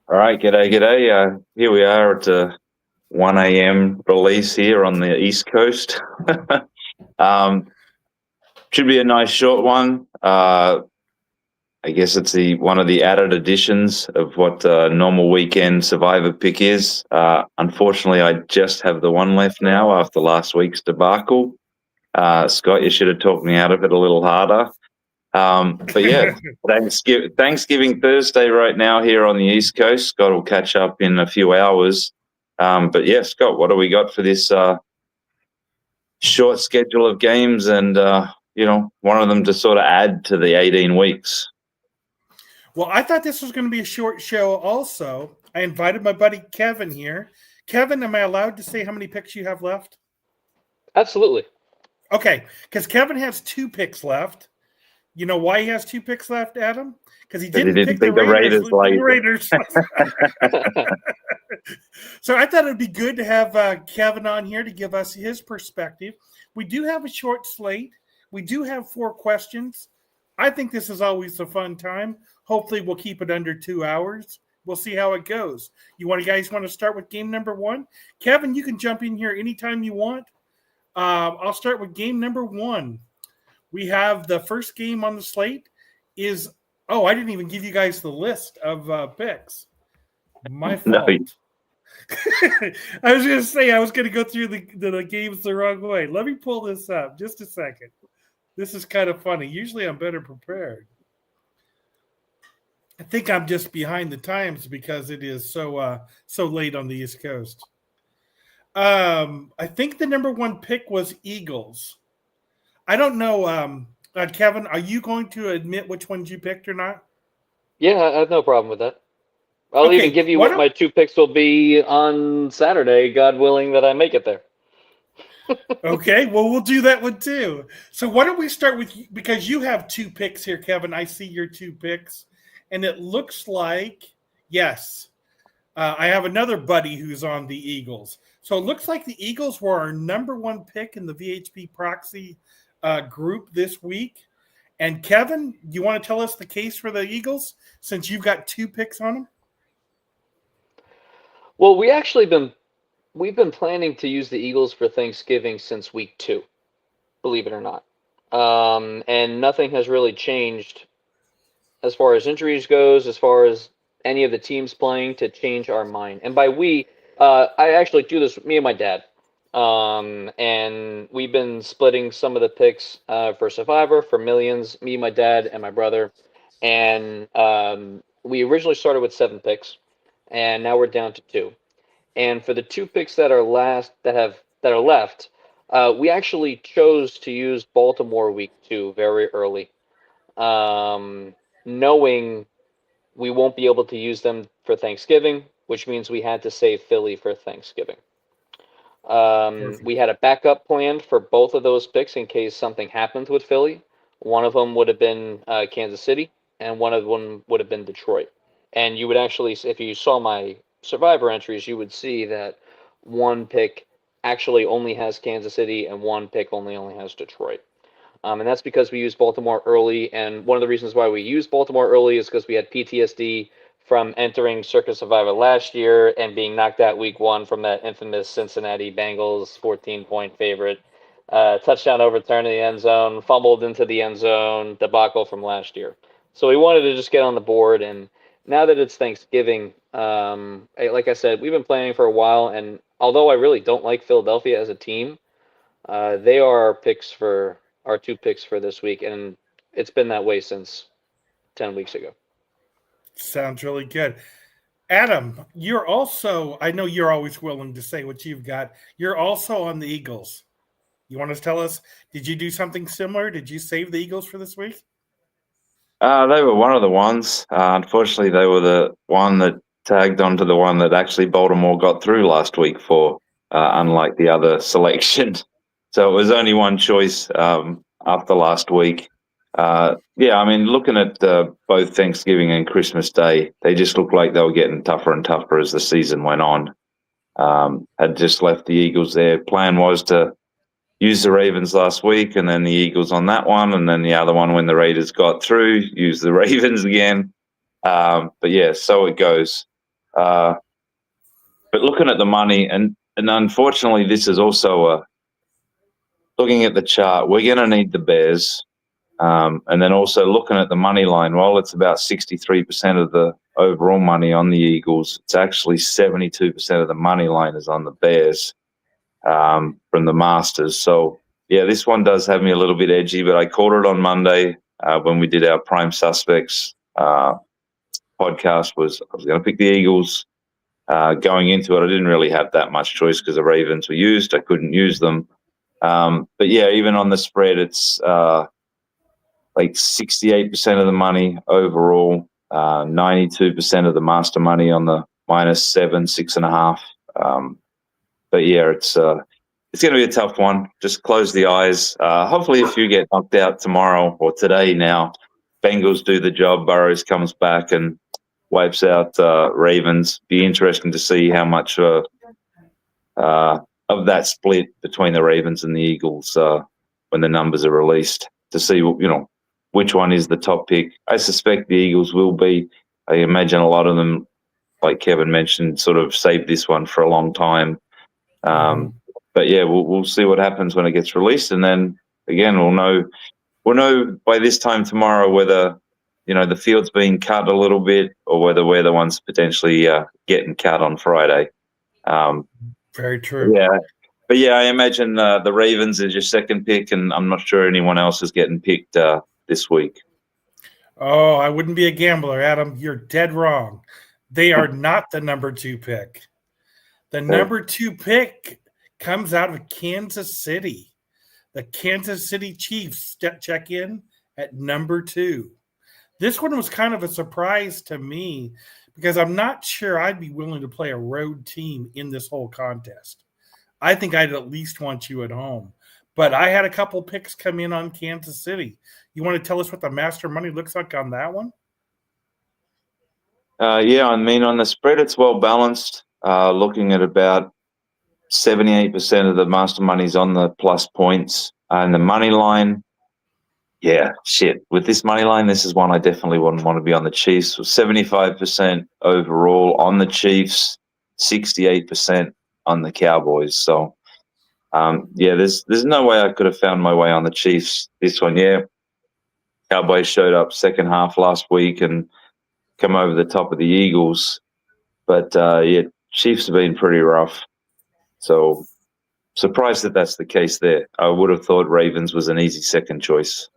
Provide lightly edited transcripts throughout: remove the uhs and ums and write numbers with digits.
All right, g'day. Here we are at a 1 a.m. release here on the East Coast. um, should be a nice short one. I guess it's the one of the added additions of what normal weekend Survivor pick is. Unfortunately, I just have the one left now after last week's debacle. Scott, you should have talked me out of it a little harder. But yeah, Thanksgiving Thursday right now here on the East Coast. Scott will catch up in a few hours. But yeah, Scott, what do we got for this short schedule of games and, one of them to sort of add to the 18 weeks? Well, I thought this was going to be a short show also. I invited my buddy Kevin here. Kevin, am I allowed to say how many picks you have left? Absolutely. Okay, because Kevin has 2 picks left. You know why he has 2 picks left, Adam? Because he didn't pick the Raiders. So I thought it would be good to have Kevin on here to give us his perspective. We do have a short slate. We do have 4 questions. I think this is always a fun time. Hopefully we'll keep it under 2 hours. We'll see how it goes. Guys want to start with game number 1? Kevin, you can jump in here anytime you want. I'll start with game number 1. We have the first game on the slate is – I didn't even give you guys the list of picks. My fault. No. I was going to say I was going to go through the games the wrong way. Let me pull this up just a second. This is kind of funny. Usually I'm better prepared. I think I'm just behind the times because it is so late on the East Coast. I think the number 1 pick was Eagles. I don't know, Kevin, are you going to admit which ones you picked or not? Yeah, I have no problem with that. I'll even give you what my 2 picks will be on Saturday, God willing that I make it there. Okay, well, we'll do that one too. So why don't we start with – because you have 2 picks here, Kevin. I see your 2 picks. And it looks like, yes, I have another buddy who's on the Eagles. So it looks like the Eagles were our number 1 pick in the VHP proxy group this week. And Kevin, you want to tell us the case for the Eagles since you've got 2 picks on them? Well, we've been planning to use the Eagles for Thanksgiving since week 2, believe it or not. And nothing has really changed as far as injuries goes, as far as any of the teams playing to change our mind. And by we, I actually do this with me and my dad. And we've been splitting some of the picks for Survivor, for Millions, me, my dad, and my brother. And we originally started with 7 picks, and now we're down to 2. And for the 2 picks that are left, we actually chose to use Baltimore week 2 very early, knowing we won't be able to use them for Thanksgiving, which means we had to save Philly for Thanksgiving. We had a backup plan for both of those picks in case something happened with Philly. One of them would have been Kansas City, and one of them would have been Detroit. And you would actually, if you saw my Survivor entries, you would see that 1 pick actually only has Kansas City and 1 pick only has Detroit. And that's because we used Baltimore early. And one of the reasons why we used Baltimore early is because we had PTSD from entering Circus Survivor last year and being knocked out week 1 from that infamous Cincinnati Bengals 14-point favorite. Touchdown overturned in the end zone, fumbled into the end zone, debacle from last year. So we wanted to just get on the board. And now that it's Thanksgiving, like I said, we've been planning for a while. And although I really don't like Philadelphia as a team, they are our 2 picks for this week. And it's been that way since 10 weeks ago. Sounds really good. Adam, you're also, I know you're always willing to say what you've got. You're also on the Eagles. You want to tell us, did you do something similar? Did you save the Eagles for this week? They were one of the ones. Unfortunately, they were the one that tagged onto the one that actually Baltimore got through last week for, unlike the other selection. So it was only one choice after last week. Looking at both Thanksgiving and Christmas Day, they just looked like they were getting tougher and tougher as the season went on. Had just left the Eagles there. Plan was to use the Ravens last week and then the Eagles on that one, and then the other one when the Raiders got through, use the Ravens again. So it goes. But looking at the money, and unfortunately, this is also looking at the chart. We're going to need the Bears, and then also looking at the money line. While it's about 63% of the overall money on the Eagles, it's actually 72% of the money line is on the Bears from the Masters. So yeah, this one does have me a little bit edgy, but I called it on Monday when we did our Prime Suspects podcast. I was going to pick the Eagles. Going into it, I didn't really have that much choice because the Ravens were used. I couldn't use them. But yeah, even on the spread, it's like 68% of the money overall, 92% of the master money on the -7, 6.5. But yeah, it's going to be a tough one. Just close the eyes. Hopefully, if you get knocked out tomorrow or today now, Bengals do the job. Burrows comes back and wipes out Ravens. Be interesting to see how much of that split between the Ravens and the Eagles when the numbers are released, to see which one is the top pick. I suspect the Eagles will be. I imagine a lot of them, like Kevin mentioned, sort of saved this one for a long time. But yeah, we'll see what happens when it gets released, and then again we'll know by this time tomorrow whether the field's being cut a little bit, or whether we're the ones potentially getting cut on Friday. Very true. Yeah. But yeah, I imagine the Ravens is your second pick, and I'm not sure anyone else is getting picked this week. Oh, I wouldn't be a gambler, Adam. You're dead wrong. They are not the number 2 pick. The number 2 pick comes out of Kansas City. The Kansas City Chiefs check in at number 2. This one was kind of a surprise to me because I'm not sure I'd be willing to play a road team in this whole contest. I think I'd at least want you at home. But I had a couple picks come in on Kansas City. You want to tell us what the master money looks like on that one? Yeah, I mean, on the spread, it's well balanced. Looking at about 78% of the master money's on the plus points. And the money line, yeah, shit. With this money line, this is one I definitely wouldn't want to be on the Chiefs. 75% overall on the Chiefs, 68% on the Cowboys. So, yeah, there's no way I could have found my way on the Chiefs this one. Yeah, Cowboys showed up second half last week and come over the top of the Eagles. But, yeah, Chiefs have been pretty rough. So, surprised that that's the case there. I would have thought Ravens was an easy second choice.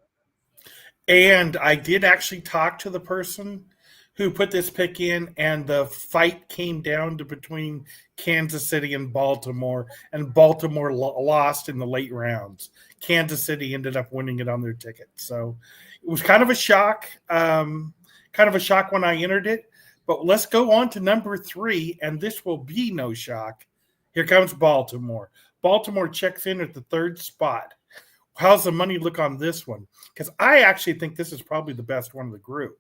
And I did actually talk to the person who put this pick in, and the fight came down to between Kansas City and Baltimore lost in the late rounds. Kansas City ended up winning it on their ticket. So it was kind of a shock, when I entered it. But let's go on to number 3, and this will be no shock. Here comes Baltimore. Baltimore checks in at the 3rd spot. How's the money look on this one? Because I actually think this is probably the best one of the group.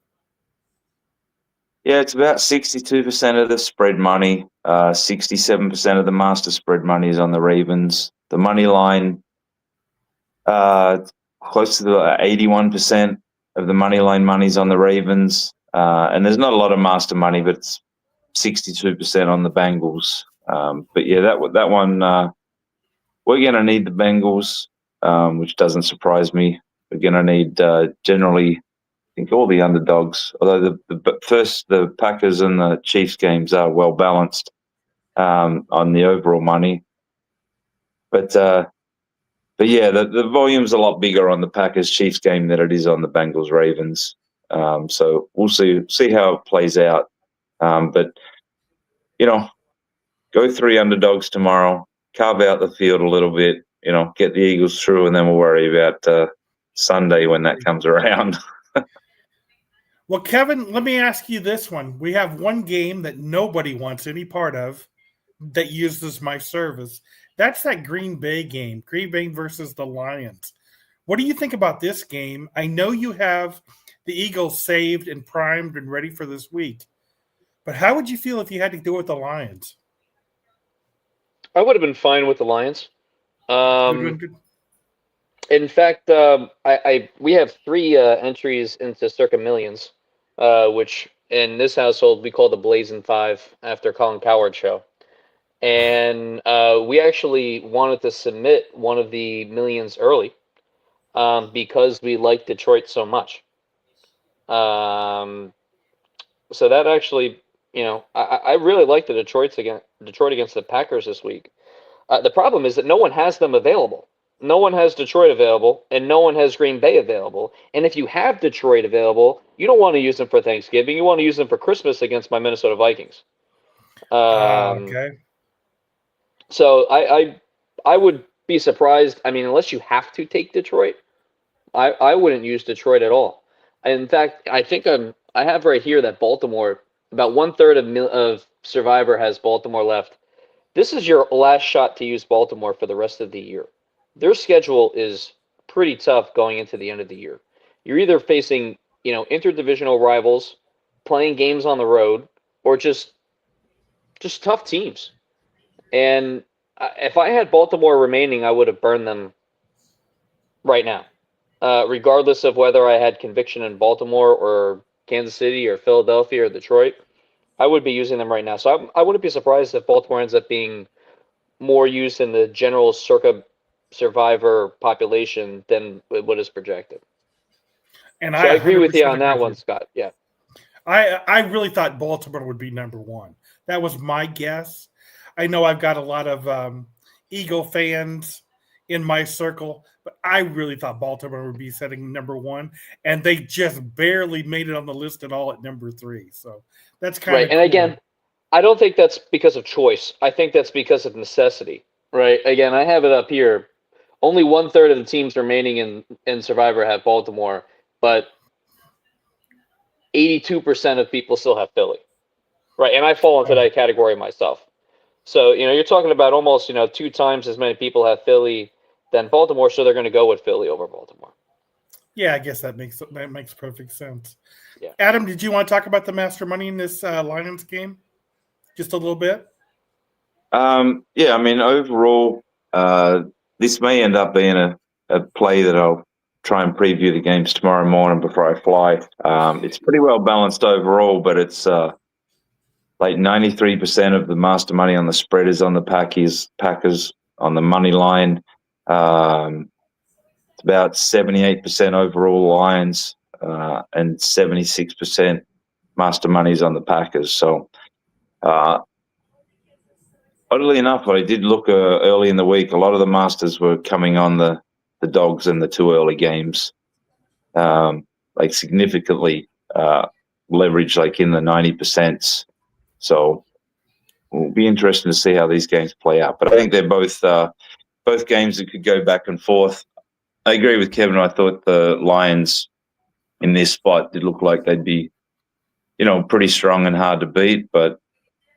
Yeah, it's about 62% of the spread money. 67% of the master spread money is on the Ravens. The money line, close to the 81% of the money line money's on the Ravens. And there's not a lot of master money, but it's 62% on the Bengals. But yeah, that one, we're going to need the Bengals, which doesn't surprise me. We're going to need generally, I think, all the underdogs. Although the Packers and the Chiefs games are well balanced on the overall money. But yeah, the volume's a lot bigger on the Packers Chiefs game than it is on the Bengals Ravens. So we'll see how it plays out. But go 3 underdogs tomorrow. Carve out the field a little bit. Get the Eagles through, and then we'll worry about Sunday when that comes around. Well, Kevin, let me ask you this one. We have one game that nobody wants any part of that uses my service. That's that Green Bay game, Green Bay versus the Lions. What do you think about this game? I know you have the Eagles saved and primed and ready for this week, but how would you feel if you had to do it with the Lions? I would have been fine with the Lions. Good. In fact, we have 3 entries into Circa Millions, which in this household, we call the Blazing Five after Colin Cowherd show. And we actually wanted to submit one of the millions early because we like Detroit so much. So that actually, I really like the Detroit against the Packers this week. The problem is that no one has them available. No one has Detroit available, and no one has Green Bay available. And if you have Detroit available, you don't want to use them for Thanksgiving. You want to use them for Christmas against my Minnesota Vikings. Okay. So I would be surprised. I mean, unless you have to take Detroit, I wouldn't use Detroit at all. In fact, I think I have right here that Baltimore, about 1/3 of Survivor has Baltimore left. This is your last shot to use Baltimore for the rest of the year. Their schedule is pretty tough going into the end of the year. You're either facing, interdivisional rivals, playing games on the road, or just tough teams. And if I had Baltimore remaining, I would have burned them right now, regardless of whether I had conviction in Baltimore or Kansas City or Philadelphia or Detroit. I would be using them right now. So I wouldn't be surprised if Baltimore ends up being more used in the general circa Survivor population than what is projected. And so I agree with you on agree that with one, you. Scott. Yeah. I really thought Baltimore would be number one. That was my guess. I know I've got a lot of Eagle fans in my circle, but I really thought Baltimore would be setting number one, and they just barely made it on the list at all at number 3. So that's kind of right. And again, I don't think that's because of choice. I think that's because of necessity. Right. Again, I have it up here. Only 1/3 of the teams remaining in Survivor have Baltimore, but 82% of people still have Philly. Right. And I fall into that category myself. So, you're talking about almost, 2 times as many people have Philly than Baltimore, so they're going to go with Philly over Baltimore. Yeah, I guess that makes perfect sense. Yeah. Adam, did you want to talk about the Master Money in this Lions game? Just a little bit? Yeah, I mean, overall, this may end up being a play that I'll try and preview the games tomorrow morning before I fly. It's pretty well balanced overall, but it's like 93% of the master money on the spread is on the Packers on the money line. It's about 78% overall Lions and 76% master money's on the Packers. So, oddly enough, I did look early in the week. A lot of the masters were coming on the dogs in the 2 early games, like significantly leveraged, like in the 90%. So it'll be interesting to see how these games play out. But I think they're both games that could go back and forth. I agree with Kevin. I thought the Lions in this spot did look like they'd be, pretty strong and hard to beat. But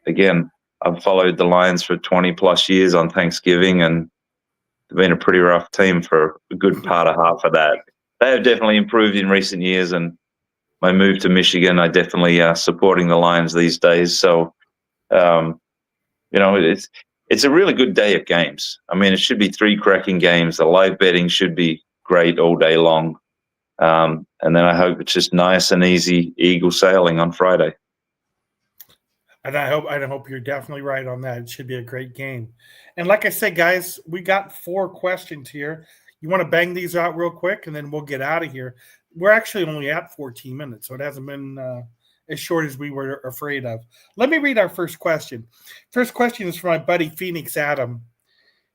again, I've followed the Lions for 20 plus years on Thanksgiving, and they've been a pretty rough team for a good part of half of that. They have definitely improved in recent years, and my move to Michigan, I definitely supporting the Lions these days. So, it's a really good day of games. I mean, it should be 3 cracking games. The live betting should be great all day long. And then I hope it's just nice and easy eagle sailing on Friday. And I hope you're definitely right on that. It should be a great game. And like I said, guys, we got 4 questions here. You want to bang these out real quick, and then we'll get out of here. We're actually only at 14 minutes, so it hasn't been as short as we were afraid of. Let me read our first question. First question is from my buddy Phoenix Adam.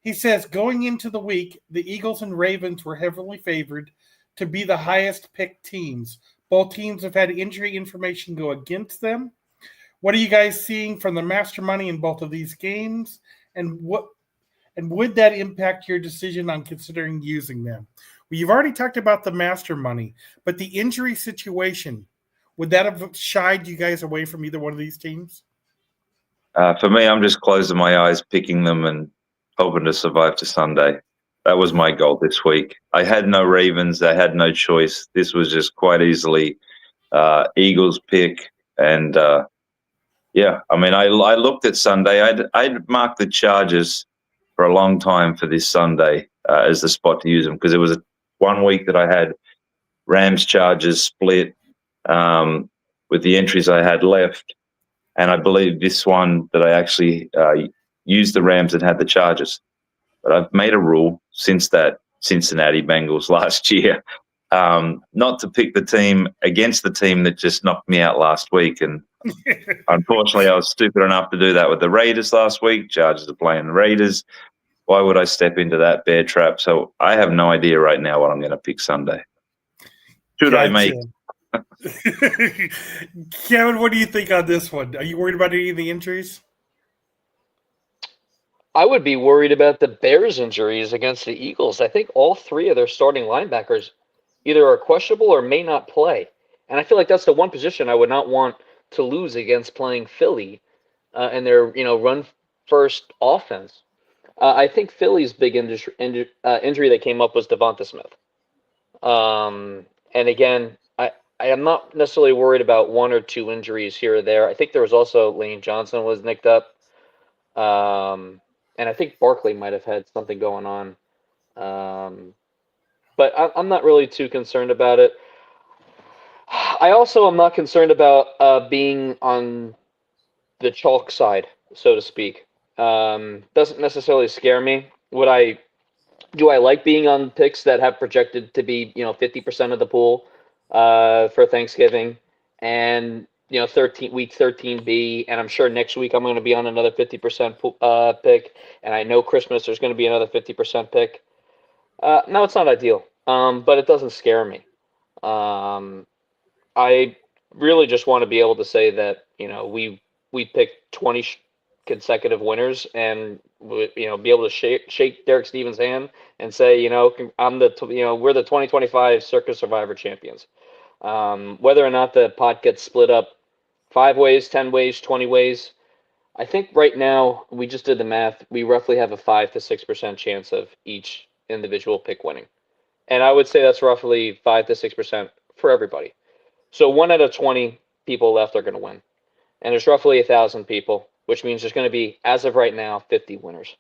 He says, going into the week, the Eagles and Ravens were heavily favored to be the highest picked teams. Both teams have had injury information go against them. What are you guys seeing from the master money in both of these games? And would that impact your decision on considering using them? Well, you've already talked about the master money, but the injury situation, would that have shied you guys away from either one of these teams? For me, I'm just closing my eyes, picking them, and hoping to survive to Sunday. That was my goal this week. I had no Ravens. I had no choice. This was just quite easily Eagles pick. And, I mean, I looked at Sunday. I'd marked the Chargers for a long time for this Sunday as the spot to use them, because it was one week that I had Rams Chargers split. with the entries I had left. And I believe this one that I actually used the Rams and had the Chargers. But I've made a rule since that Cincinnati Bengals last year not to pick the team against the team that just knocked me out last week. And unfortunately, I was stupid enough to do that with the Raiders last week. Chargers are playing the Raiders. Why would I step into that bear trap? So I have no idea right now what I'm going to pick Sunday. Should I make? Kevin, what do you think on this one? Are you worried about any of the injuries? I would be worried about the Bears' injuries against the Eagles. I think all three of their starting linebackers either are questionable or may not play. And I feel like that's the one position I would not want to lose against playing Philly and their run-first offense. I think Philly's big injury that came up was Devonta Smith. And again, I am not necessarily worried about one or two injuries here or there. I think there was also Lane Johnson was nicked up. And I think Barkley might have had something going on. But I'm not really too concerned about it. I also am not concerned about being on the chalk side, so to speak. Doesn't necessarily scare me. Do I like being on picks that have projected to be 50% of the pool for Thanksgiving and week 13B, and I'm sure next week I'm going to be on another 50% pick, and I know Christmas there's going to be another 50% pick. No, it's not ideal, but it doesn't scare me. I really just want to be able to say that we picked 20 consecutive winners, and be able to shake Derek Stevens' we're the 2025 Circa Survivor champions. Whether or not the pot gets split up 5 ways, 10 ways, 20 ways, I think right now we just did the math. We roughly have a 5 to 6% chance of each individual pick winning, and I would say that's roughly 5 to 6% for everybody. So 1 out of 20 people left are going to win, and there's roughly 1,000 people, which means there's going to be, as of right now, 50 winners.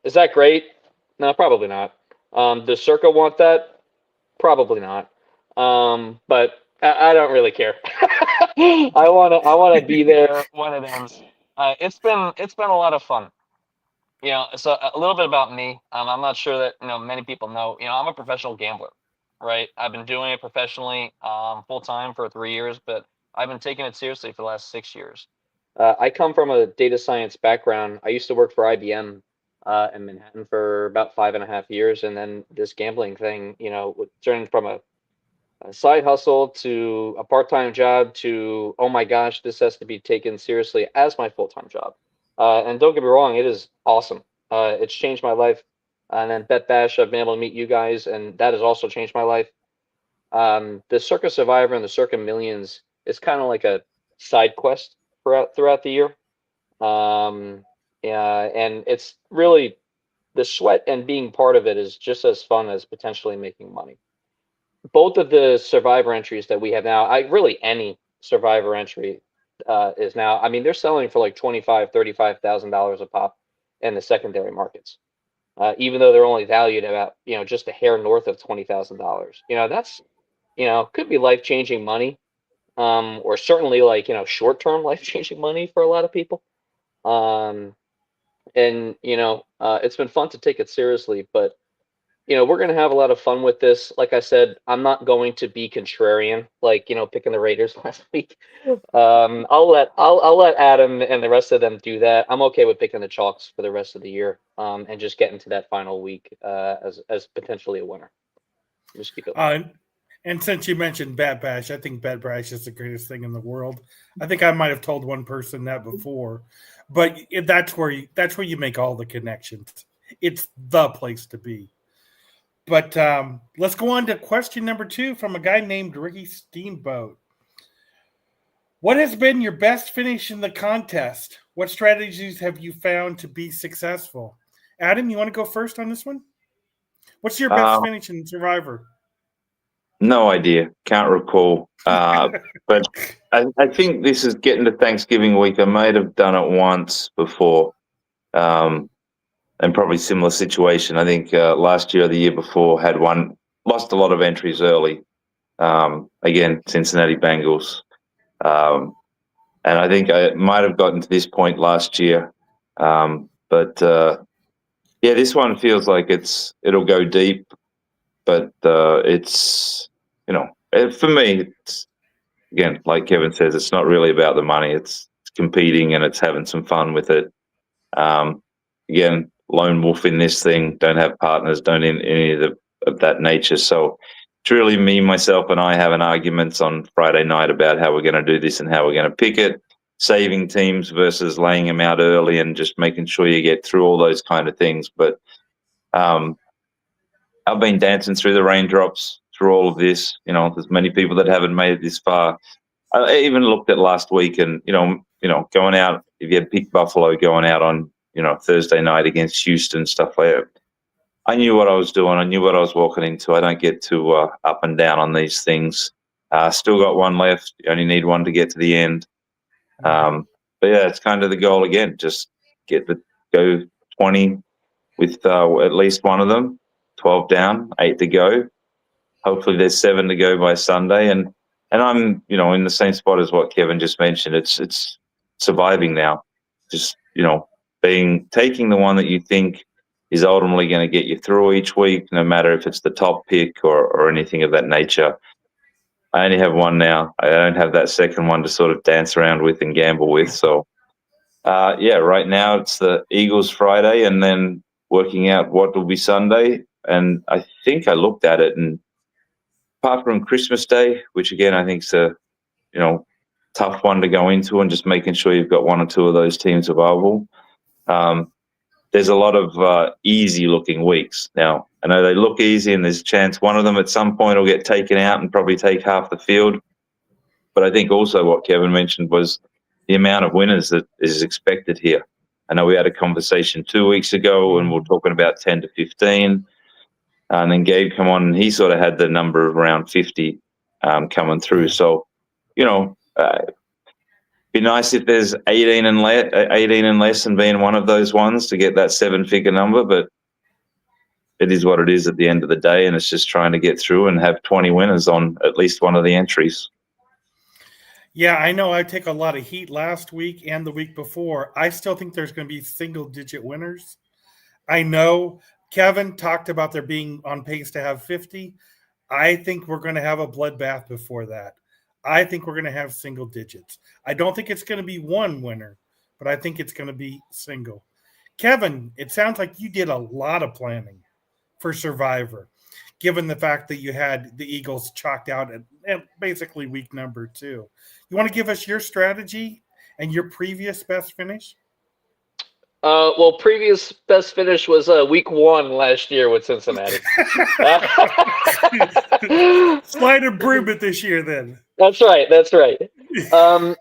Is that great? No, probably not. Does Circa want that? Probably not. But I don't really care. I want to be there. One of them. It's been a lot of fun. So a little bit about me. I'm not sure that many people know. I'm a professional gambler, right? I've been doing it professionally, full time for 3 years, but I've been taking it seriously for the last 6 years. I come from a data science background. I used to work for IBM in Manhattan for about 5.5 years, and then this gambling thing, turned from a side hustle to a part-time job to, oh my gosh, this has to be taken seriously as my full-time job. And don't get me wrong, it is awesome. It's changed my life. And then Bet Bash, I've been able to meet you guys, and that has also changed my life. The Circa Survivor and the Circa Millions is kind of like a side quest throughout the year. And it's really, the sweat and being part of it is just as fun as potentially making money. Both of the Survivor entries that we have now, any Survivor entry is now, they're selling for like $25,000, $35,000 a pop in the secondary markets. Even though they're only valued about, just a hair north of $20,000. That's, could be life-changing money. Or certainly like, short-term life-changing money for a lot of people. It's been fun to take it seriously, but we're going to have a lot of fun with this. Like I said, I'm not going to be contrarian, like, picking the Raiders last week. I'll let Adam and the rest of them do that. I'm okay with picking the Chalks for the rest of the year, and just getting to that final week as potentially a winner. Just keep it. And since you mentioned Bet Bash, I think Bet Bash is the greatest thing in the world. I think I might have told one person that before, but that's where you make all the connections. It's the place to be. But let's go on to question number 2 from a guy named Ricky Steamboat. What has been your best finish in the contest? What strategies have you found to be successful? Adam, you want to go first on this one? What's your best finish in Survivor? No idea. Can't recall. But I think this is getting to Thanksgiving week. I might have done it once before. And probably similar situation. I think last year or the year before lost a lot of entries early. Again, Cincinnati Bengals. And I think I might have gotten to this point last year. Yeah, this one feels like it'll go deep, but it's, for me, it's, again, like Kevin says, it's not really about the money. It's competing and it's having some fun with it. Again, lone wolf in this thing, don't have partners, don't in any of that nature. So it's really me, myself, and I having arguments on Friday night about how we're going to do this and how we're going to pick it, saving teams versus laying them out early and just making sure you get through all those kind of things. But I've been dancing through the raindrops through all of this. There's many people that haven't made it this far. I even looked at last week and, going out, if you had picked Buffalo going out on, Thursday night against Houston, stuff like that. I knew what I was doing. I knew what I was walking into. I don't get too up and down on these things. Still got one left. You only need one to get to the end. But yeah, it's kind of the goal again. Just go 20 with at least one of them. 12 down, 8 to go. Hopefully there's 7 to go by Sunday. And I'm, in the same spot as what Kevin just mentioned. It's surviving now. Just, taking the one that you think is ultimately going to get you through each week, no matter if it's the top pick or anything of that nature. I only have one now. I don't have that second one to sort of dance around with and gamble with. So, right now it's the Eagles Friday and then working out what will be Sunday. And I think I looked at it, and apart from Christmas Day, which again I think is a tough one to go into, and just making sure you've got one or two of those teams available. There's a lot of easy-looking weeks now. I know they look easy, and there's a chance one of them at some point will get taken out and probably take half the field. But I think also what Kevin mentioned was the amount of winners that is expected here. I know we had a conversation 2 weeks ago, and we were talking about 10 to 15. And then Gabe come on, and he sort of had the number of around 50 coming through. So, be nice if there's 18 and less and being one of those ones to get that 7-figure number. But it is what it is at the end of the day, and it's just trying to get through and have 20 winners on at least one of the entries. Yeah, I know I take a lot of heat last week and the week before. I still think there's going to be single-digit winners. I know Kevin talked about there being on pace to have 50. I think we're going to have a bloodbath before that. I think we're going to have single digits. I don't think it's going to be one winner, but I think it's going to be single. Kevin, it sounds like you did a lot of planning for Survivor, given the fact that you had the Eagles chalked out at basically week number 2. You want to give us your strategy and your previous best finish? Previous best finish was week 1 last year with Cincinnati. Slight improvement this year, then. That's right. I'm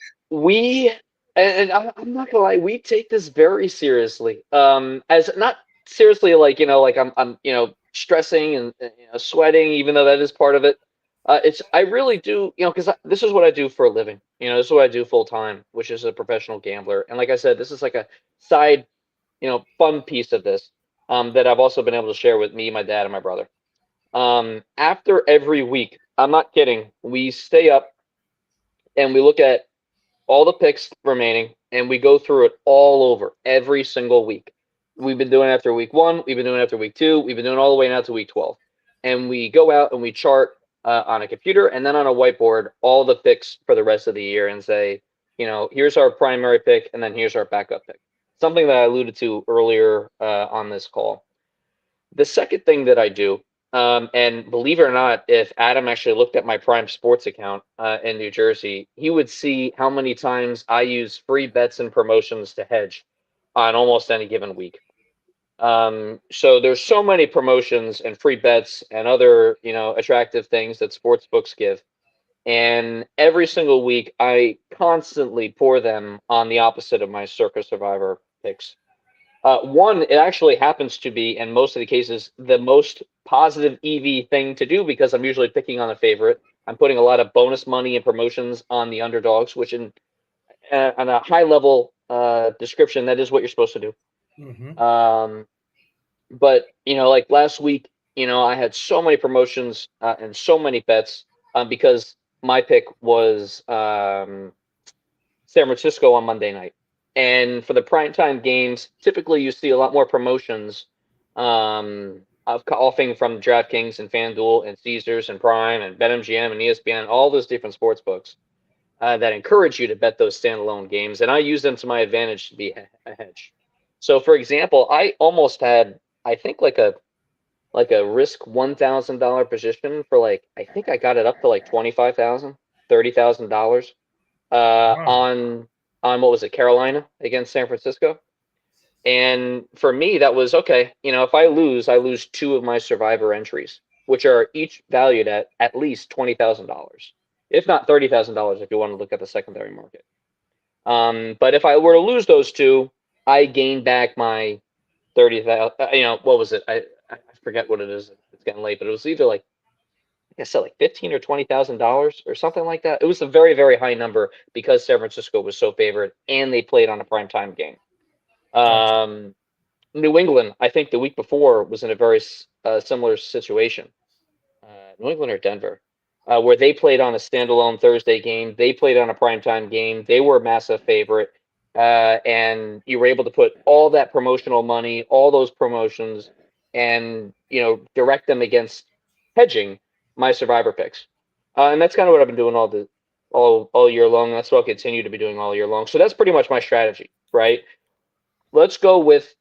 not gonna lie, we take this very seriously. As not seriously, like I'm stressing and sweating, even though that is part of it. I really do, because this is what I do for a living. This is what I do full time, which is a professional gambler. And like I said, this is like a side, fun piece of this that I've also been able to share with me, my dad, and my brother. After every week, I'm not kidding, we stay up and we look at all the picks remaining and we go through it all over every single week. We've been doing it after week 1, we've been doing it after week 2, we've been doing it all the way now to week 12. And we go out and we chart on a computer and then on a whiteboard all the picks for the rest of the year and say, here's our primary pick and then here's our backup pick. Something that I alluded to earlier on this call. The second thing that I do, and believe it or not, if Adam actually looked at my Prime Sports account in New Jersey, he would see how many times I use free bets and promotions to hedge on almost any given week. So there's so many promotions and free bets and other, attractive things that sports books give. And every single week, I constantly pour them on the opposite of my Circa Survivor picks. One, it actually happens to be, in most of the cases, the most positive EV thing to do because I'm usually picking on a favorite. I'm putting a lot of bonus money and promotions on the underdogs, which on a high level description, that is what you're supposed to do. Mm-hmm. But, like last week, I had so many promotions and so many bets because my pick was San Francisco on Monday night. And for the primetime games, typically you see a lot more promotions offering from DraftKings and FanDuel and Caesars and Prime and BetMGM and ESPN, all those different sports books that encourage you to bet those standalone games. And I use them to my advantage to be a hedge. So, for example, I almost had, I think, like a risk $1,000 position for I think I got it up to $25,000, $30,000 on what was it, Carolina against San Francisco. And for me, that was okay. If I lose two of my Survivor entries, which are each valued at least $20,000, if not $30,000, if you want to look at the secondary market. But if I were to lose those two, I gain back my 30,000. What was it? I forget what it is. It's getting late, but it was either like I said, $15,000 or $20,000 or something like that. It was a very, very high number because San Francisco was so favored and they played on a primetime game. New England, I think the week before was in a very similar situation. New England or Denver, where they played on a standalone Thursday game. They played on a primetime game. They were a massive favorite. And you were able to put all that promotional money, all those promotions, and direct them against hedging my Survivor picks. And that's kind of what I've been doing all year long. That's what I'll continue to be doing all year long. So that's pretty much my strategy, right? Let's go with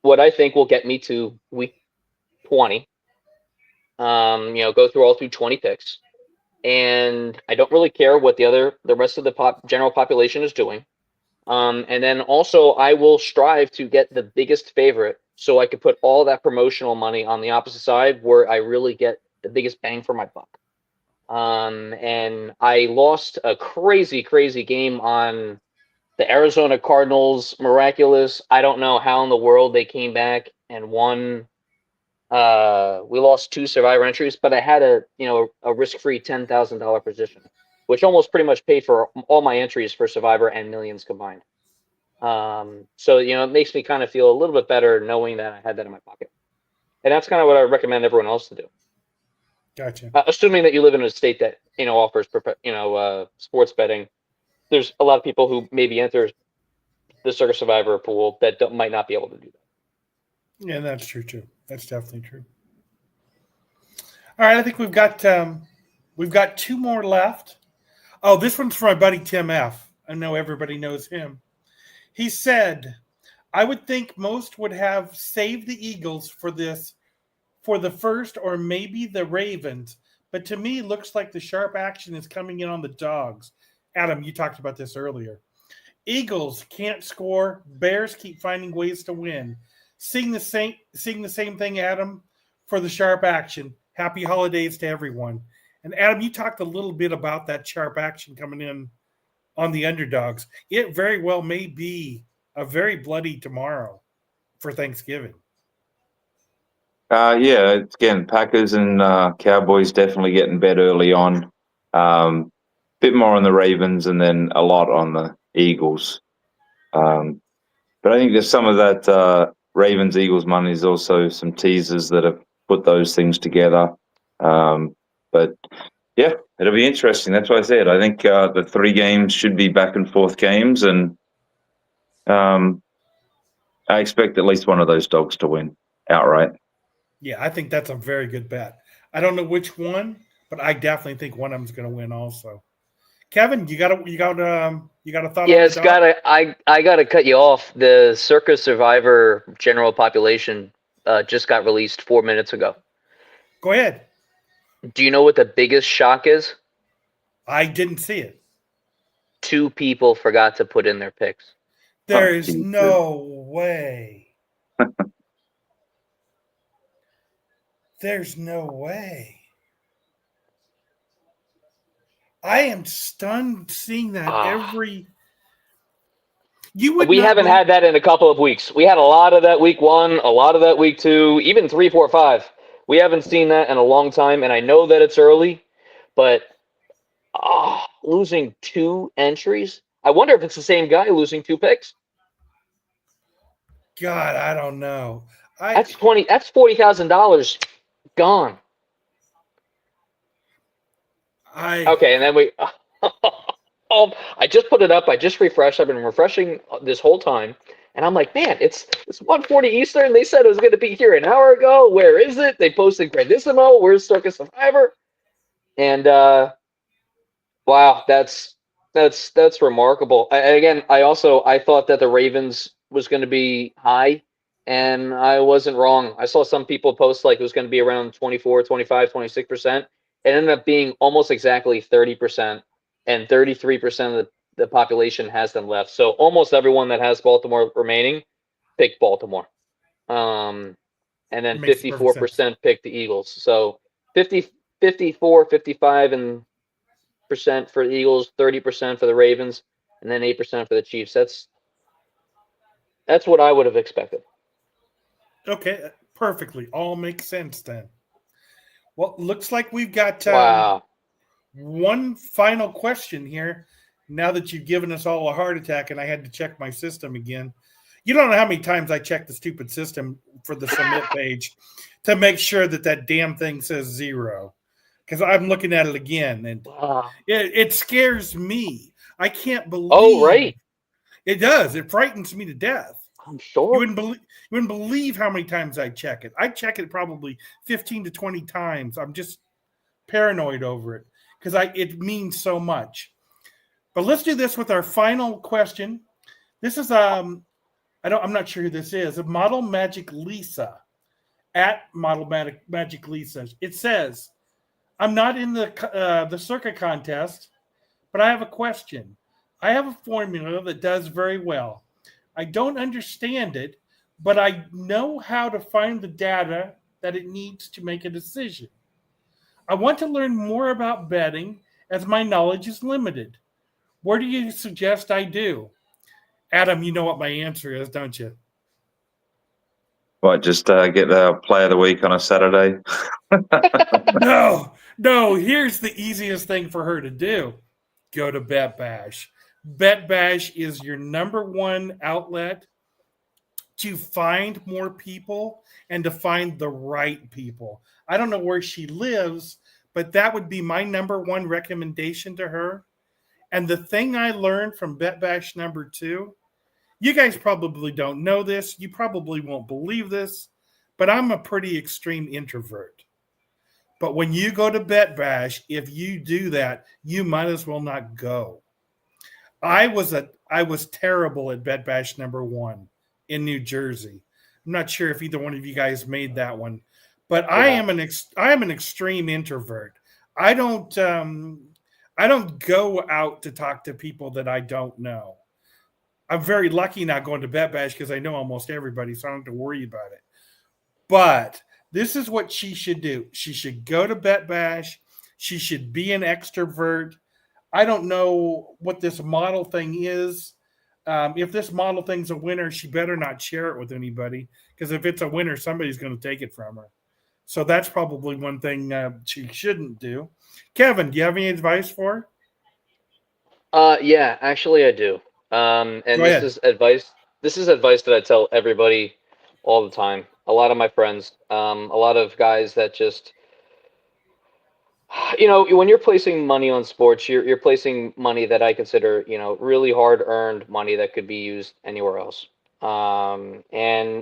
what I think will get me to week 20. Go through all 20 picks, and I don't really care what the rest of the general population is doing. And then also I will strive to get the biggest favorite so I could put all that promotional money on the opposite side where I really get the biggest bang for my buck. And I lost a crazy, crazy game on the Arizona Cardinals. Miraculous. I don't know how in the world they came back and won. We lost 2 Survivor entries, but I had a risk-free $10,000 position, which almost pretty much paid for all my entries for Survivor and Millions combined. So it makes me kind of feel a little bit better knowing that I had that in my pocket. And that's kind of what I recommend everyone else to do. Gotcha. Assuming that you live in a state that offers sports betting. There's a lot of people who maybe enter the Circus Survivor pool that might not be able to do that. Yeah, that's true too. That's definitely true. All right, I think we've got 2 more left. Oh, this one's from my buddy Tim F. I know everybody knows him. He said, "I would think most would have saved the Eagles for the first or maybe the Ravens, but to me, looks like the sharp action is coming in on the Dogs." Adam, you talked about this earlier. Eagles can't score. Bears keep finding ways to win. Seeing the same thing, Adam, for the sharp action. Happy holidays to everyone. And Adam, you talked a little bit about that sharp action coming in on the underdogs. It very well may be a very bloody tomorrow for Thanksgiving. Yeah, again, Packers and Cowboys definitely getting bet early on. Bit more on the Ravens and then a lot on the Eagles. But I think there's some of that Ravens-Eagles money is also some teasers that have put those things together. But yeah, it'll be interesting. That's what I said. I think the 3 games should be back and forth games, and I expect at least one of those dogs to win outright. Yeah, I think that's a very good bet. I don't know which one, but I definitely think one of them's going to win also. Kevin, you got a thought? Yeah, I gotta cut you off. The Circus Survivor general population just got released 4 minutes ago. Go ahead. Do you know what the biggest shock is? I didn't see it. 2 people forgot to put in their picks. There is no way. There's no way. I am stunned seeing that every. We haven't had that in a couple of weeks. We had a lot of that week 1, a lot of that week 2, even 3, 4, 5. We haven't seen that in a long time, and I know that it's early, but losing 2 entries. I wonder if it's the same guy losing 2 picks. God, I don't know. That's $40,000 gone. Okay, and then we. I just put it up. I just refreshed. I've been refreshing this whole time, and I'm like, man, it's 1:40 Eastern. They said it was going to be here an hour ago. Where is it? They posted Grandissimo. Where's Circus Survivor? And wow, that's remarkable. Again, I thought that the Ravens was going to be high, and I wasn't wrong. I saw some people post like it was going to be around 24, 25, 26%. It ended up being almost exactly 30%, and 33% of the population has them left. So almost everyone that has Baltimore remaining picked Baltimore. And then Makes perfect sense. 54% picked the Eagles. So 50, 54, 55, and percent for the Eagles, 30% for the Ravens, and then 8% for the Chiefs. That's what I would have expected. Okay, perfectly. All makes sense then. Well, looks like we've got Wow. one final question here. Now that you've given us all a heart attack and I had to check my system again. You don't know how many times I check the stupid system for the submit page to make sure that damn thing says 0. Because I'm looking at it again and Wow. it scares me. I can't believe. Oh, right. It does. It frightens me to death. I'm sure. You wouldn't believe how many times I check it. I check it probably 15 to 20 times. I'm just paranoid over it because it means so much. But let's do this with our final question. This is I'm not sure who this is. Model Magic Lisa at Model Magic Lisa. It says, "I'm not in the Circa contest, but I have a question. I have a formula that does very well. I don't understand it, but I know how to find the data that it needs to make a decision. I want to learn more about betting as my knowledge is limited. Where do you suggest I do?" Adam, you know what my answer is, don't you? What, just get the play of the week on a Saturday? No. Here's the easiest thing for her to do. Go to BetBash. BetBash is your number one outlet to find more people and to find the right people. I don't know where she lives, but that would be my number one recommendation to her. And the thing I learned from BetBash number 2, you guys probably don't know this, you probably won't believe this, but I'm a pretty extreme introvert. But when you go to BetBash, if you do that, you might as well not go. I was terrible at BetBash number 1 in New Jersey. I'm not sure if either one of you guys made that one, but yeah. I am an extreme introvert. I don't go out to talk to people that I don't know. I'm very lucky not going to BetBash because I know almost everybody, so I don't have to worry about it. But this is what she should do. She should go to BetBash. She should be an extrovert. I don't know what this model thing is. If this model thing's a winner, she better not share it with anybody because if it's a winner, somebody's going to take it from her. So that's probably one thing she shouldn't do. Kevin, do you have any advice for her? Yeah, actually I do. And this is advice. This is advice that I tell everybody all the time. A lot of my friends, a lot of guys that just, when you're placing money on sports, you're placing money that I consider, really hard earned money that could be used anywhere else. And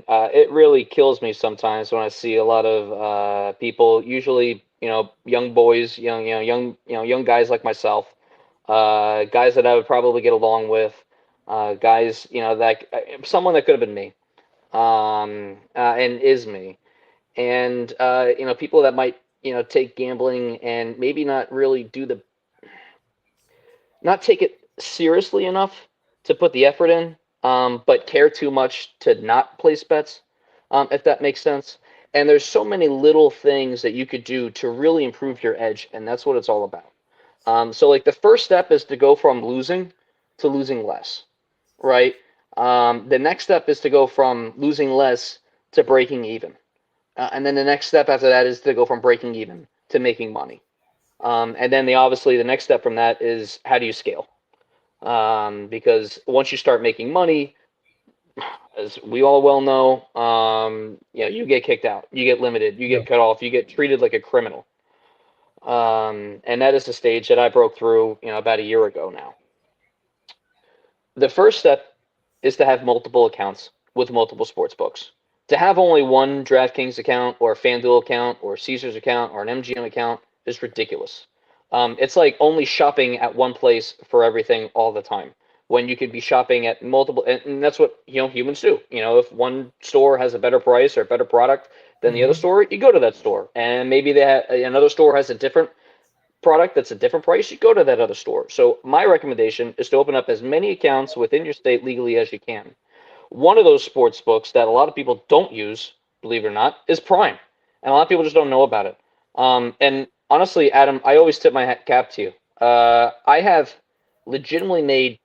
it really kills me sometimes when I see a lot of people, usually, young boys, young guys like myself, guys that I would probably get along with, guys, someone that could have been me, and is me, and people that might take gambling and maybe not really not take it seriously enough to put the effort in, but care too much to not place bets, if that makes sense. And there's so many little things that you could do to really improve your edge, and that's what it's all about. So like the first step is to go from losing to losing less, right? The next step is to go from losing less to breaking even. And then the next step after that is to go from breaking even to making money. And then obviously the next step from that is how do you scale? Because once you start making money, as we all well know, you get kicked out, you get limited, you get cut off, you get treated like a criminal. And that is the stage that I broke through, about a year ago now. The first step is to have multiple accounts with multiple sports books. To have only one DraftKings account or a FanDuel account or Caesars account or an MGM account is ridiculous. It's like only shopping at one place for everything all the time, when you could be shopping at multiple, and that's what humans do. If one store has a better price or a better product than the other store, you go to that store. And maybe another store has a different product that's a different price, you go to that other store. So my recommendation is to open up as many accounts within your state legally as you can. One of those sports books that a lot of people don't use, believe it or not, is Prime. And a lot of people just don't know about it. And honestly, Adam, I always tip my cap to you. I have legitimately made,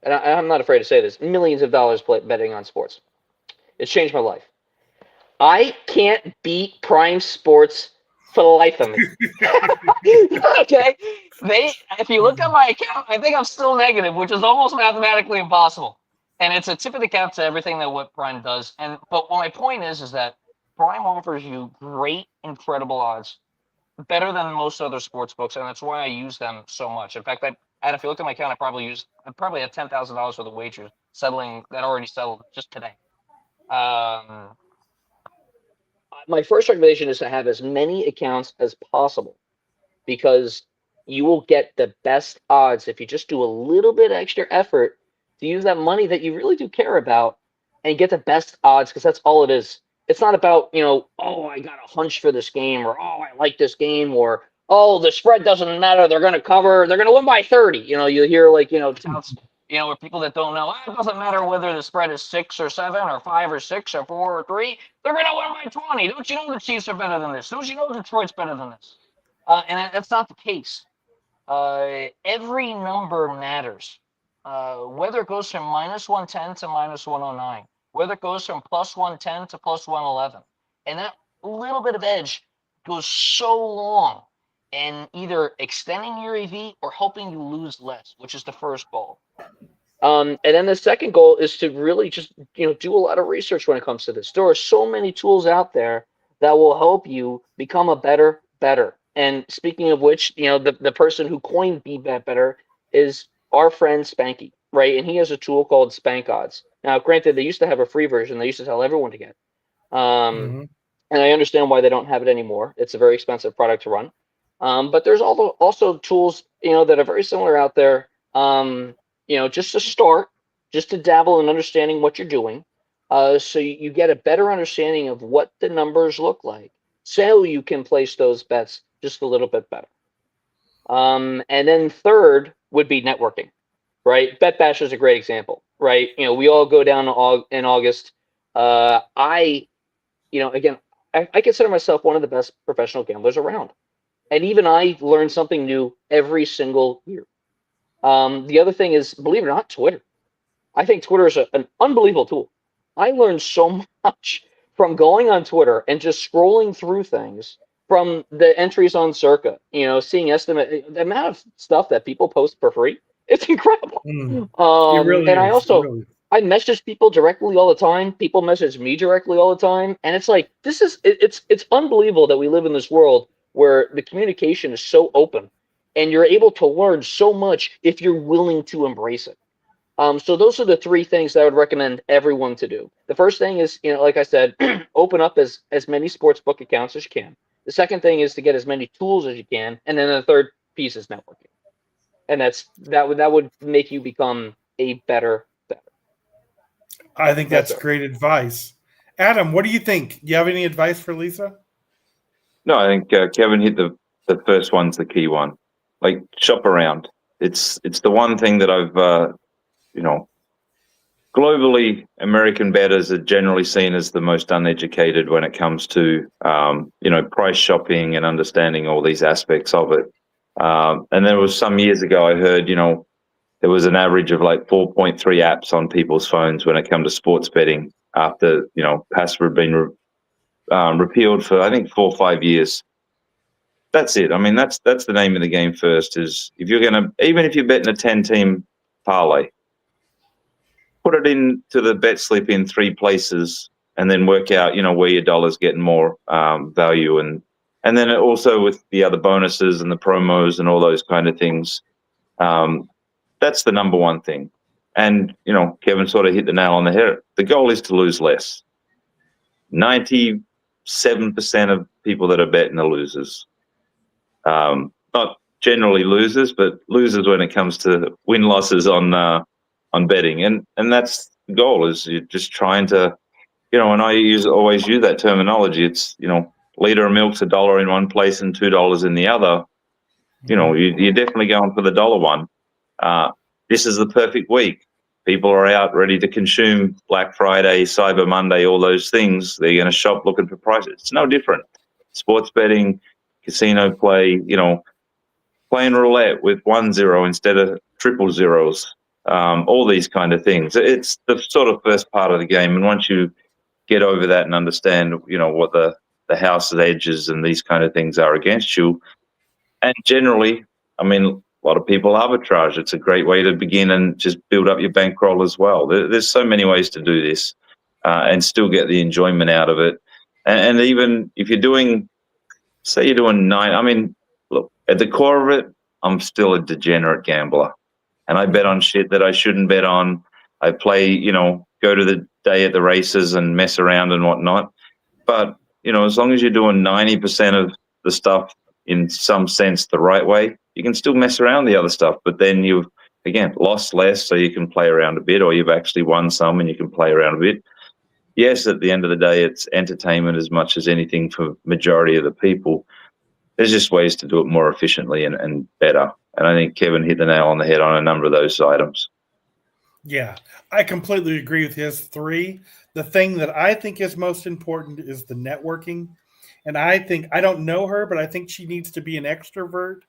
and I'm not afraid to say this, millions of dollars betting on sports. It's changed my life. I can't beat Prime Sports for the life of me. Okay? If you look at my account, I think I'm still negative, which is almost mathematically impossible. And it's a tip of the cap to everything that what Prime does. But my point is that Prime offers you great, incredible odds, better than most other sports books, and that's why I use them so much. In fact, and if you look at my account, I probably had $10,000 worth of wagers that already settled just today. My first recommendation is to have as many accounts as possible, because you will get the best odds if you just do a little bit extra effort to use that money that you really do care about and get the best odds, because that's all it is. It's not about, oh, I got a hunch for this game, or, oh, I like this game, or, oh, the spread doesn't matter, they're going to cover, they're going to win by 30. You hear touts, or people that don't know, it doesn't matter whether the spread is 6 or 7 or 5 or 6 or 4 or 3, they're going to win by 20. Don't you know the Chiefs are better than this? Don't you know Detroit's better than this? And that's not the case. Every number matters. Whether it goes from -110 to -109, whether it goes from +110 to +111. And that little bit of edge goes so long in either extending your EV or helping you lose less, which is the first goal. And then the second goal is to really just, do a lot of research when it comes to this. There are so many tools out there that will help you become a better. And speaking of which, the person who coined Be Bet Better is our friend Spanky, right? And he has a tool called Spank Odds. Now, granted, they used to have a free version. They used to tell everyone to get. And I understand why they don't have it anymore. It's a very expensive product to run. But there's also tools, that are very similar out there, just to start, just to dabble in understanding what you're doing. So you get a better understanding of what the numbers look like, so you can place those bets just a little bit better. And then third would be networking, right? Bet Bash is a great example, right? We all go down in August. I consider myself one of the best professional gamblers around. And even I learn something new every single year. The other thing is, believe it or not, Twitter. I think Twitter is an unbelievable tool. I learned so much from going on Twitter and just scrolling through things, from the entries on Circa, seeing the amount of stuff that people post for free. It's incredible. It really and is. I message people directly all the time. People message me directly all the time. And it's like, it's unbelievable that we live in this world where the communication is so open and you're able to learn so much if you're willing to embrace it. So those are the three things that I would recommend everyone to do. The first thing is, like I said, open up as many sportsbook accounts as you can. The second thing is to get as many tools as you can. And then the third piece is networking. And that would make you become a better. I think that's great advice. Adam, what do you think? Do you have any advice for Lisa? No, I think Kevin hit the first one's the key one. Like, shop around. It's the one thing that I've, globally, American bettors are generally seen as the most uneducated when it comes to, price shopping and understanding all these aspects of it. And there was some years ago, I heard, there was an average of like 4.3 apps on people's phones when it comes to sports betting after, PASPA had been repealed for, I think, 4 or 5 years. That's it. I mean, that's the name of the game first, is if you're going to, even if you're betting a 10-team parlay, put it into the bet slip in 3 places and then work out, where your dollar's getting more value, and And then also with the other bonuses and the promos and all those kind of things, that's the number one thing. And, Kevin sort of hit the nail on the head. The goal is to lose less. 97% of people that are betting are losers. Not generally losers, but losers when it comes to win-losses on betting. And that's the goal, is you're just trying to, and I always use that terminology. It's, liter of milk's $1 in one place and $2 in the other. You're definitely going for the dollar one. This is the perfect week. People are out ready to consume Black Friday, Cyber Monday, all those things. They're going to shop looking for prices. It's no different. Sports betting, casino play, playing roulette with 1-0 instead of triple zeros, all these kind of things. It's the sort of first part of the game. And once you get over that and understand, what the house's edges and these kind of things are against you, and generally, a lot of people arbitrage. It's a great way to begin and just build up your bankroll as well. There's so many ways to do this and still get the enjoyment out of it. And even if you're doing, say you're doing 9, look, at the core of it, I'm still a degenerate gambler. And I bet on shit that I shouldn't bet on. I play, go to the day at the races and mess around and whatnot. But, as long as you're doing 90% of the stuff in some sense the right way, you can still mess around the other stuff, but then you've, again, lost less, so you can play around a bit, or you've actually won some and you can play around a bit. Yes, at the end of the day, it's entertainment as much as anything for majority of the people. There's just ways to do it more efficiently and better. And I think Kevin hit the nail on the head on a number of those items. Yeah, I completely agree with his 3. The thing that I think is most important is the networking. And I don't know her, but I think she needs to be an extrovert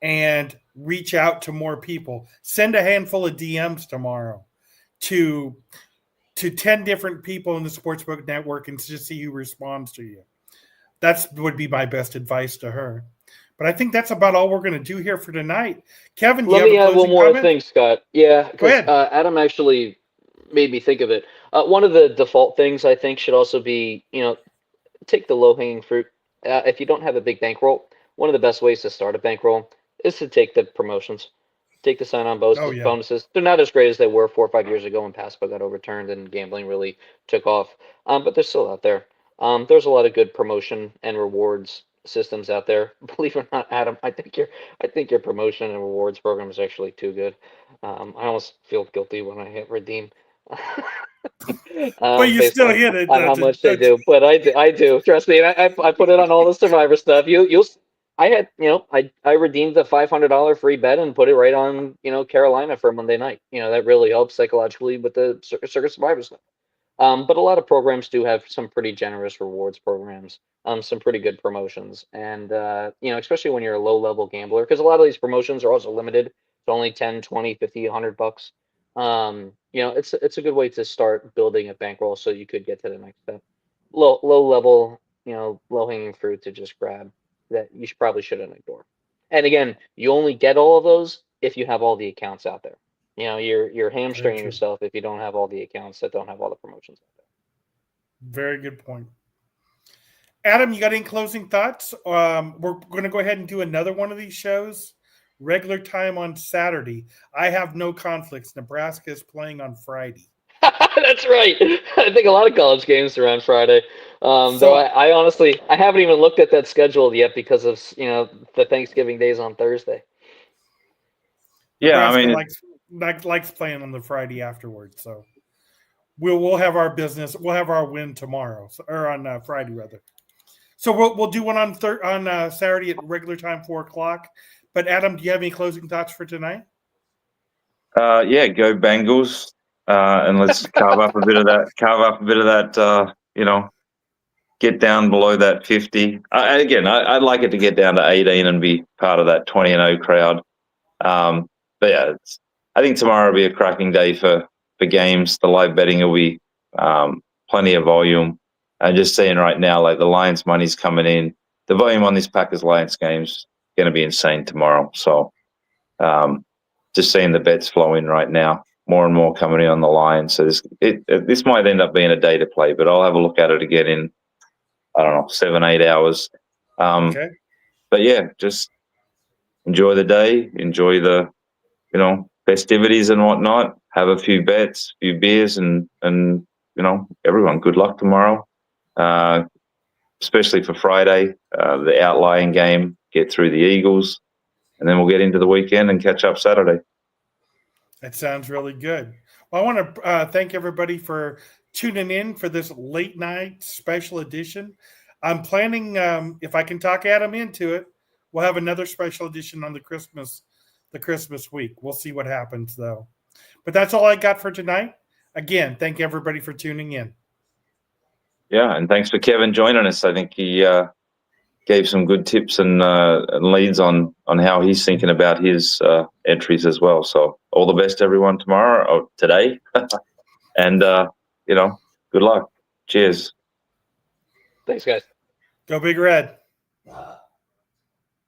and reach out to more people. Send a handful of DMs tomorrow to 10 different people in the Sportsbook network and just see who responds to you. That would be my best advice to her. But I think that's about all we're going to do here for tonight. Kevin, let me add one more thing, Scott. Yeah, go ahead. Adam actually made me think of it. One of the default things I think should also be, take the low-hanging fruit. If you don't have a big bankroll, one of the best ways to start a bankroll is to take the promotions, take the sign-on bonuses. They're not as great as they were 4 or 5 years ago when PASPA got overturned and gambling really took off, but they're still out there. There's a lot of good promotion and rewards systems out there. Believe it or not, Adam, I think your promotion and rewards program is actually too good. I almost feel guilty when I hit redeem. But you still hit it. On how much they do, but I do. Trust me. I put it on all the Survivor stuff. I redeemed the $500 free bet and put it right on Carolina for Monday night. That really helps psychologically with the Circus Survivor stuff. But a lot of programs do have some pretty generous rewards programs, some pretty good promotions, and especially when you're a low-level gambler, because a lot of these promotions are also limited to only 10, 20, 50, $100. It's a good way to start building a bankroll so you could get to the next step. Low level, low hanging fruit to just grab that you probably shouldn't ignore. And again, you only get all of those if you have all the accounts out there. You're hamstringing yourself if you don't have all the accounts that don't have all the promotions out there. Very good point. Adam, you got any closing thoughts? We're going to go ahead and do another one of these shows. Regular time on Saturday. I have no conflicts. Nebraska is playing on Friday. That's right. I think a lot of college games are on Friday. Though I honestly haven't even looked at that schedule yet because of the Thanksgiving days on Thursday. Yeah, Nebraska likes playing on the Friday afterwards. So we'll have our business. We'll have our win tomorrow, or on Friday rather. So we'll do one on Saturday at regular time 4:00. But Adam, do you have any closing thoughts for tonight? Yeah, go Bengals, and let's carve up a bit of that. Get down below that 50. I'd like it to get down to 18 and be part of that 20-0 crowd. But yeah, I think tomorrow will be a cracking day for games. The live betting will be plenty of volume. I'm just seeing right now, like the Lions money's coming in. The volume on this Packers-Lions game's going to be insane tomorrow. So just seeing the bets flow in right now, more and more coming in on the line. So this might end up being a day to play, but I'll have a look at it again in, 7-8 hours. Okay. But yeah, just enjoy the day, enjoy the, festivities and whatnot. Have a few bets, a few beers, and everyone, good luck tomorrow. Especially for Friday, the outlying game, get through the Eagles, and then we'll get into the weekend and catch up Saturday. That sounds really good. Well, I want to thank everybody for tuning in for this late night special edition. I'm planning, if I can talk Adam into it, we'll have another special edition on the Christmas week. We'll see what happens though. But that's all I got for tonight. Again, thank everybody for tuning in. Yeah, and thanks for Kevin joining us. I think he gave some good tips and leads on how he's thinking about his entries as well. So all the best, everyone, today, and good luck. Cheers. Thanks, guys. Go Big Red.